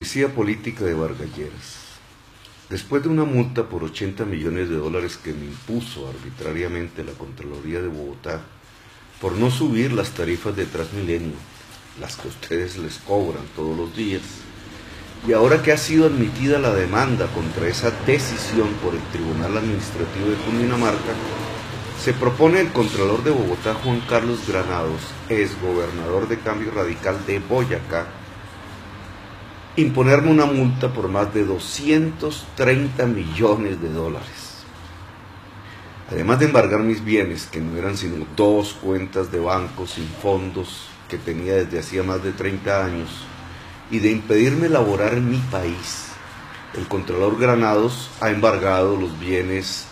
Policía política de Vargas Lleras. Después de una multa por 80 millones de dólares que me impuso arbitrariamente la Contraloría de Bogotá por no subir las tarifas de Transmilenio, las que ustedes les cobran todos los días, y ahora que ha sido admitida la demanda contra esa decisión por el Tribunal Administrativo de Cundinamarca, se propone el Contralor de Bogotá, Juan Carlos Granados, exgobernador de Cambio Radical de Boyacá, imponerme una multa por más de 230 millones de dólares. Además de embargar mis bienes, que no eran sino 2 cuentas de banco sin fondos que tenía desde hacía más de 30 años, y de impedirme laborar en mi país, el Contralor Granados ha embargado los bienes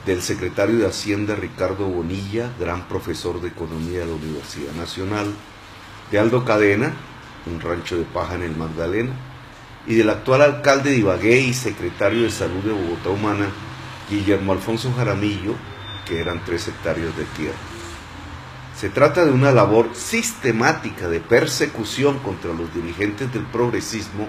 del secretario de Hacienda Ricardo Bonilla, gran profesor de Economía de la Universidad Nacional, de Aldo Cadena, un rancho de paja en el Magdalena, y del actual alcalde de Ibagué y secretario de Salud de Bogotá Humana, Guillermo Alfonso Jaramillo, que eran 3 hectáreas de tierra. Se trata de una labor sistemática de persecución contra los dirigentes del progresismo,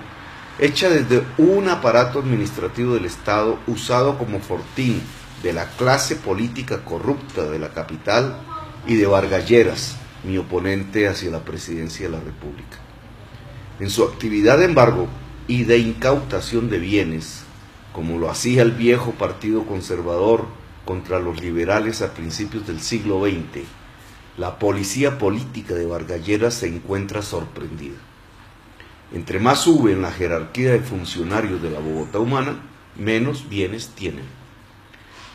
hecha desde un aparato administrativo del Estado usado como fortín de la clase política corrupta de la capital y de Vargas Lleras, mi oponente hacia la presidencia de la República. En su actividad de embargo y de incautación de bienes, como lo hacía el viejo Partido Conservador contra los liberales a principios del siglo XX, la policía política de Vargas Lleras se encuentra sorprendida. Entre más sube en la jerarquía de funcionarios de la Bogotá Humana, menos bienes tienen.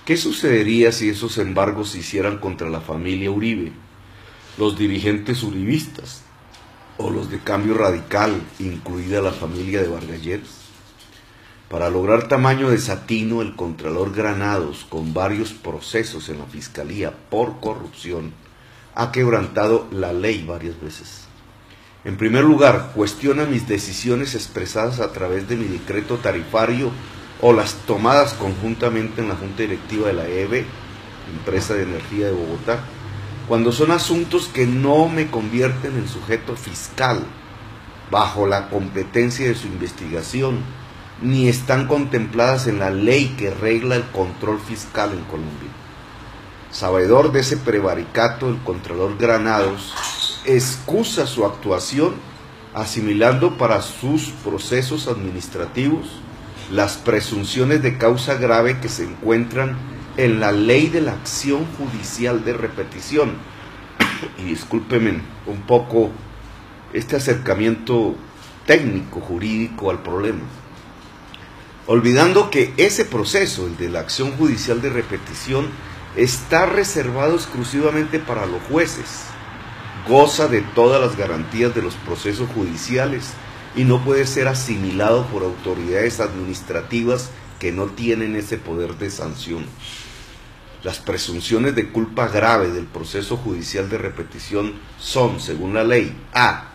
¿Qué sucedería si esos embargos se hicieran contra la familia Uribe, los dirigentes uribistas o los de Cambio Radical, incluida la familia de Vargas Lleras? Para lograr tamaño desatino, el Contralor Granados, con varios procesos en la Fiscalía por corrupción, ha quebrantado la ley varias veces. En primer lugar, cuestiona mis decisiones expresadas a través de mi decreto tarifario o las tomadas conjuntamente en la Junta Directiva de la EBE, Empresa de Energía de Bogotá, cuando son asuntos que no me convierten en sujeto fiscal, bajo la competencia de su investigación, ni están contempladas en la ley que regla el control fiscal en Colombia. Sabedor de ese prevaricato, el Contralor Granados excusa su actuación asimilando para sus procesos administrativos las presunciones de causa grave que se encuentran en la ley de la acción judicial de repetición. Y discúlpenme un poco este acercamiento técnico, jurídico al problema, olvidando que ese proceso, el de la acción judicial de repetición, está reservado exclusivamente para los jueces, goza de todas las garantías de los procesos judiciales y no puede ser asimilado por autoridades administrativas que no tienen ese poder de sanción. Las presunciones de culpa grave del proceso judicial de repetición son, según la ley, a.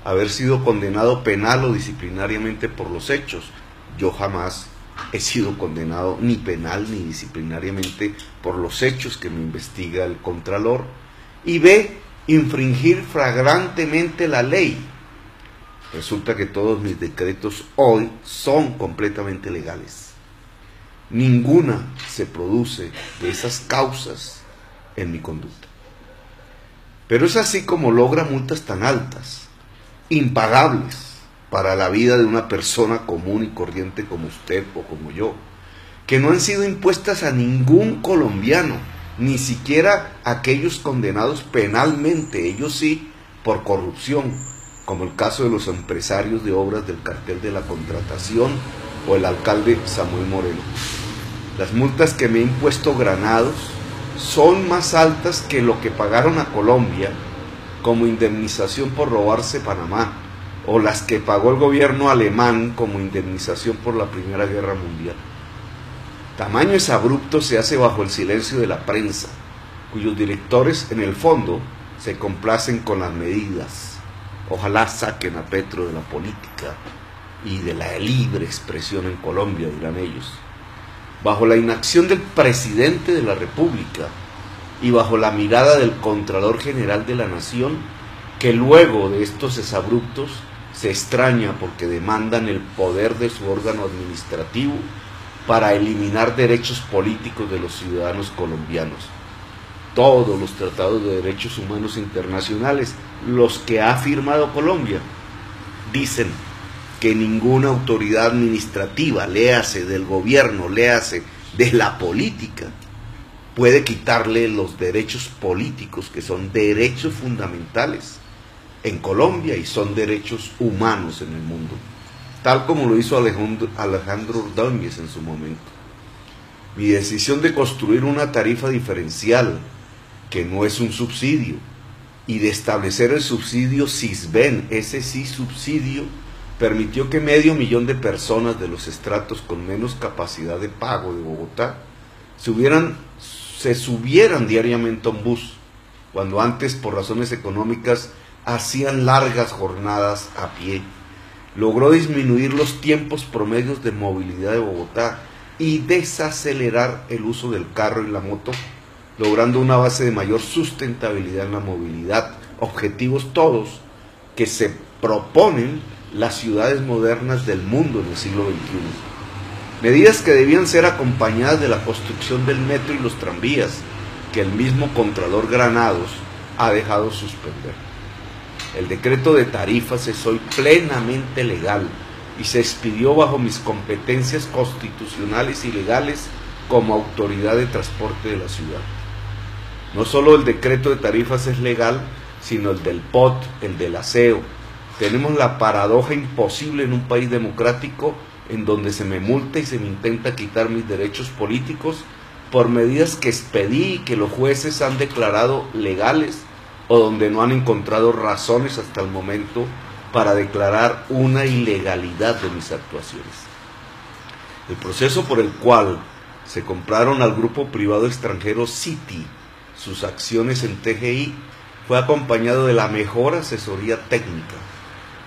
haber sido condenado penal o disciplinariamente por los hechos. Yo jamás he sido condenado ni penal ni disciplinariamente por los hechos que me investiga el Contralor. Y b. infringir flagrantemente la ley. Resulta que todos mis decretos hoy son completamente legales. Ninguna se produce de esas causas en mi conducta. Pero es así como logra multas tan altas, impagables para la vida de una persona común y corriente como usted o como yo, que no han sido impuestas a ningún colombiano, ni siquiera a aquellos condenados penalmente, ellos sí, por corrupción, como el caso de los empresarios de obras del cartel de la contratación o el alcalde Samuel Moreno. Las multas que me ha impuesto Granados son más altas que lo que pagaron a Colombia como indemnización por robarse Panamá, o las que pagó el gobierno alemán como indemnización por la Primera Guerra Mundial. Tamaño exabrupto se hace bajo el silencio de la prensa, cuyos directores en el fondo se complacen con las medidas. Ojalá saquen a Petro de la política y de la libre expresión en Colombia, dirán ellos. Bajo la inacción del presidente de la República y bajo la mirada del Contralor General de la Nación, que luego de estos exabruptos se extraña porque demandan el poder de su órgano administrativo para eliminar derechos políticos de los ciudadanos colombianos. Todos los tratados de derechos humanos internacionales, los que ha firmado Colombia, dicen que ninguna autoridad administrativa, léase del gobierno, léase de la política, puede quitarle los derechos políticos, que son derechos fundamentales en Colombia y son derechos humanos en el mundo, tal como lo hizo Alejandro Ordóñez en su momento. Mi decisión de construir una tarifa diferencial, que no es un subsidio, y de establecer el subsidio Sisbén, ese sí subsidio, permitió que 500.000 de personas de los estratos con menos capacidad de pago de Bogotá se subieran diariamente a un bus, cuando antes por razones económicas hacían largas jornadas a pie. Logró disminuir los tiempos promedios de movilidad de Bogotá y desacelerar el uso del carro y la moto, logrando una base de mayor sustentabilidad en la movilidad, objetivos todos que se proponen las ciudades modernas del mundo en el siglo XXI. Medidas que debían ser acompañadas de la construcción del metro y los tranvías, que el mismo Contralor Granados ha dejado suspender. El decreto de tarifas es hoy plenamente legal y se expidió bajo mis competencias constitucionales y legales como autoridad de transporte de la ciudad. No solo el decreto de tarifas es legal, sino el del POT, el del aseo. Tenemos la paradoja imposible en un país democrático en donde se me multa y se me intenta quitar mis derechos políticos por medidas que expedí y que los jueces han declarado legales, o donde no han encontrado razones hasta el momento para declarar una ilegalidad de mis actuaciones. El proceso por el cual se compraron al grupo privado extranjero Citi sus acciones en TGI fue acompañado de la mejor asesoría técnica.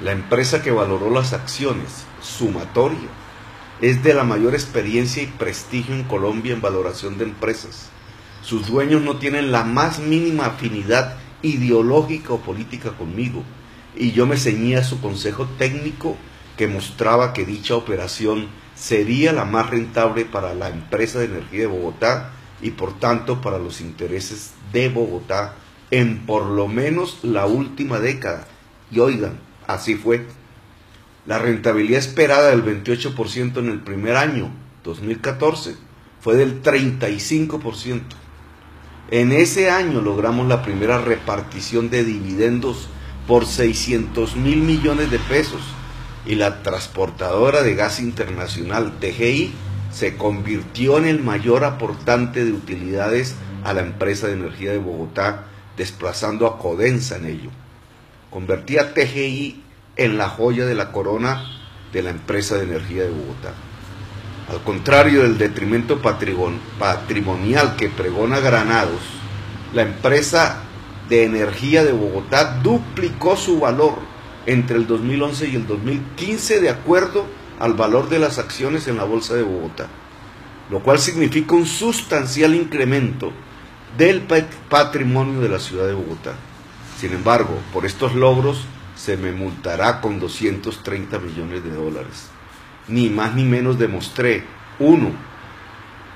La empresa que valoró las acciones, Sumatoria, es de la mayor experiencia y prestigio en Colombia en valoración de empresas. Sus dueños no tienen la más mínima afinidad ideológica o política conmigo, y yo me ceñía a su consejo técnico que mostraba que dicha operación sería la más rentable para la empresa de energía de Bogotá y por tanto para los intereses de Bogotá en por lo menos la última década. Y oigan, así fue. La rentabilidad esperada del 28% en el primer año, 2014, fue del 35%. En ese año logramos la primera repartición de dividendos por 600.000 millones de pesos y la transportadora de gas internacional TGI se convirtió en el mayor aportante de utilidades a la empresa de energía de Bogotá, desplazando a Codensa en ello. Convertí a TGI en la joya de la corona de la empresa de energía de Bogotá. Al contrario del detrimento patrimonial que pregona Granados, la empresa de energía de Bogotá duplicó su valor entre el 2011 y el 2015 de acuerdo al valor de las acciones en la Bolsa de Bogotá, lo cual significa un sustancial incremento del patrimonio de la ciudad de Bogotá. Sin embargo, por estos logros se me multará con 230 millones de dólares. Ni más ni menos demostré, uno,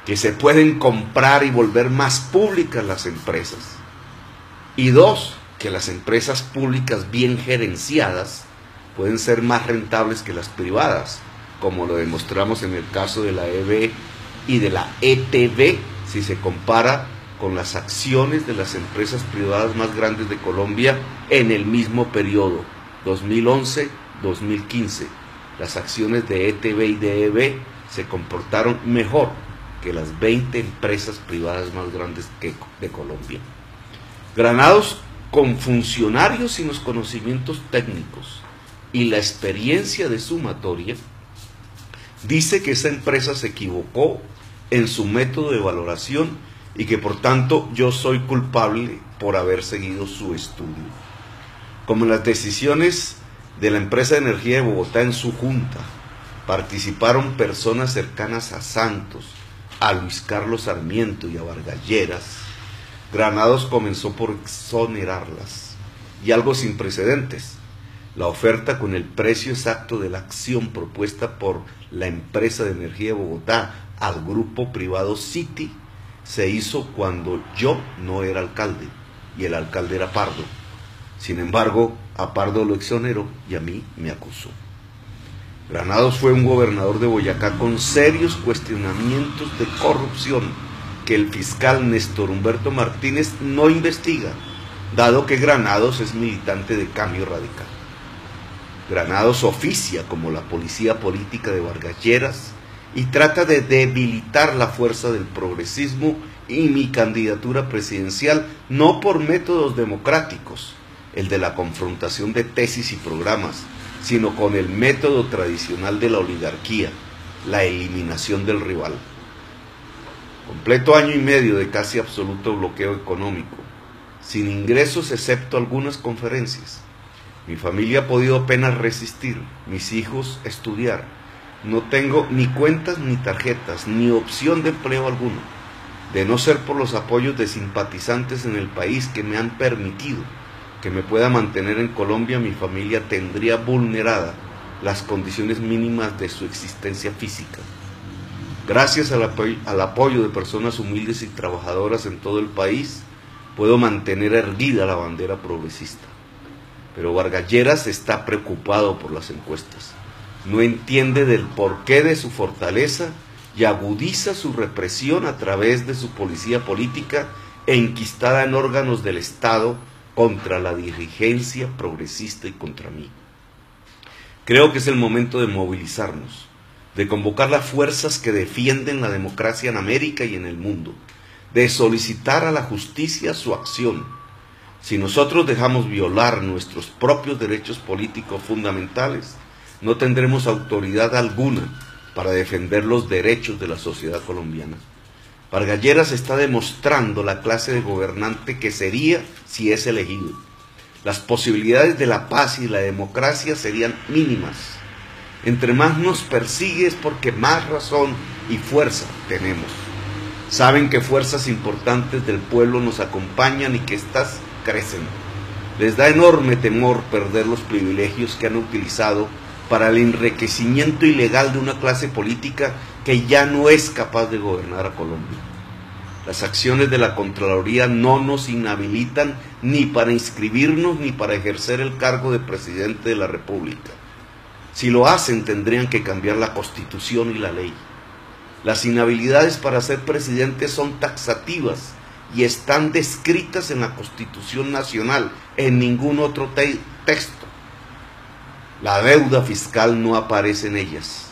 que se pueden comprar y volver más públicas las empresas, y dos, que las empresas públicas bien gerenciadas pueden ser más rentables que las privadas, como lo demostramos en el caso de la EB y de la ETB, si se compara con las acciones de las empresas privadas más grandes de Colombia en el mismo periodo, 2011-2015. Las acciones de ETB y de EB se comportaron mejor que las 20 empresas privadas más grandes de Colombia. Granados, con funcionarios sin los conocimientos técnicos y la experiencia de Sumatoria, dice que esa empresa se equivocó en su método de valoración y que por tanto yo soy culpable por haber seguido su estudio. Como en las decisiones de la empresa de energía de Bogotá en su junta participaron personas cercanas a Santos, a Luis Carlos Sarmiento y a Vargas Lleras, Granados comenzó por exonerarlas, y algo sin precedentes. La oferta con el precio exacto de la acción propuesta por la empresa de energía de Bogotá al grupo privado City se hizo cuando yo no era alcalde y el alcalde era Pardo. Sin embargo, a Pardo lo exoneró y a mí me acusó. Granados fue un gobernador de Boyacá con serios cuestionamientos de corrupción que el fiscal Néstor Humberto Martínez no investiga, dado que Granados es militante de Cambio Radical. Granados oficia como la policía política de Vargas Lleras y trata de debilitar la fuerza del progresismo y mi candidatura presidencial no por métodos democráticos, el de la confrontación de tesis y programas, sino con el método tradicional de la oligarquía, la eliminación del rival. Completo año y medio de casi absoluto bloqueo económico, sin ingresos excepto algunas conferencias. Mi familia ha podido apenas resistir, mis hijos estudiar. No tengo ni cuentas ni tarjetas, ni opción de empleo alguno. De no ser por los apoyos de simpatizantes en el país que me han permitido que me pueda mantener en Colombia, mi familia tendría vulnerada las condiciones mínimas de su existencia física. Gracias al apoyo de personas humildes y trabajadoras en todo el país, puedo mantener erguida la bandera progresista. Pero Vargas Lleras está preocupado por las encuestas. No entiende del porqué de su fortaleza y agudiza su represión a través de su policía política enquistada en órganos del Estado contra la dirigencia progresista y contra mí. Creo que es el momento de movilizarnos, de convocar las fuerzas que defienden la democracia en América y en el mundo, de solicitar a la justicia su acción. Si nosotros dejamos violar nuestros propios derechos políticos fundamentales, no tendremos autoridad alguna para defender los derechos de la sociedad colombiana. Vargas Lleras está demostrando la clase de gobernante que sería si es elegido. Las posibilidades de la paz y la democracia serían mínimas. Entre más nos persigue es porque más razón y fuerza tenemos. Saben que fuerzas importantes del pueblo nos acompañan y que éstas crecen. Les da enorme temor perder los privilegios que han utilizado para el enriquecimiento ilegal de una clase política que ya no es capaz de gobernar a Colombia. Las acciones de la Contraloría no nos inhabilitan ni para inscribirnos ni para ejercer el cargo de presidente de la República. Si lo hacen, tendrían que cambiar la Constitución y la ley. Las inhabilidades para ser presidente son taxativas y están descritas en la Constitución Nacional, en ningún otro texto. La deuda fiscal no aparece en ellas,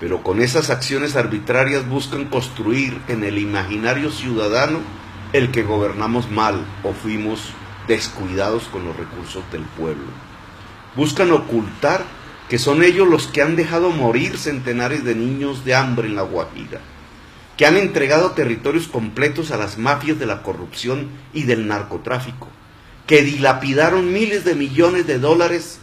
pero con esas acciones arbitrarias buscan construir en el imaginario ciudadano el que gobernamos mal o fuimos descuidados con los recursos del pueblo. Buscan ocultar que son ellos los que han dejado morir centenares de niños de hambre en La Guajira, que han entregado territorios completos a las mafias de la corrupción y del narcotráfico, que dilapidaron miles de millones de dólares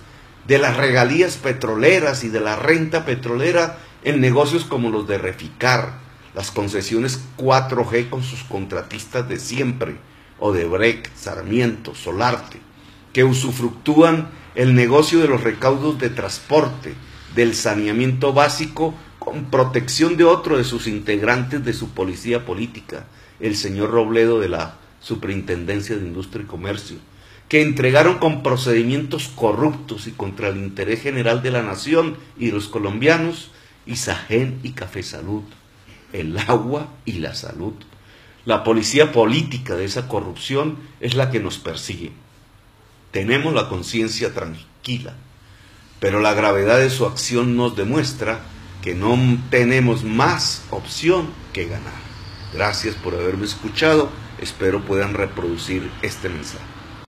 de las regalías petroleras y de la renta petrolera en negocios como los de Reficar, las concesiones 4G con sus contratistas de siempre, Odebrecht, Sarmiento, Solarte, que usufructúan el negocio de los recaudos de transporte, del saneamiento básico, con protección de otro de sus integrantes de su policía política, el señor Robledo de la Superintendencia de Industria y Comercio, que entregaron con procedimientos corruptos y contra el interés general de la nación y los colombianos, Isagen y Café Salud, el agua y la salud. La policía política de esa corrupción es la que nos persigue. Tenemos la conciencia tranquila, pero la gravedad de su acción nos demuestra que no tenemos más opción que ganar. Gracias por haberme escuchado, espero puedan reproducir este mensaje.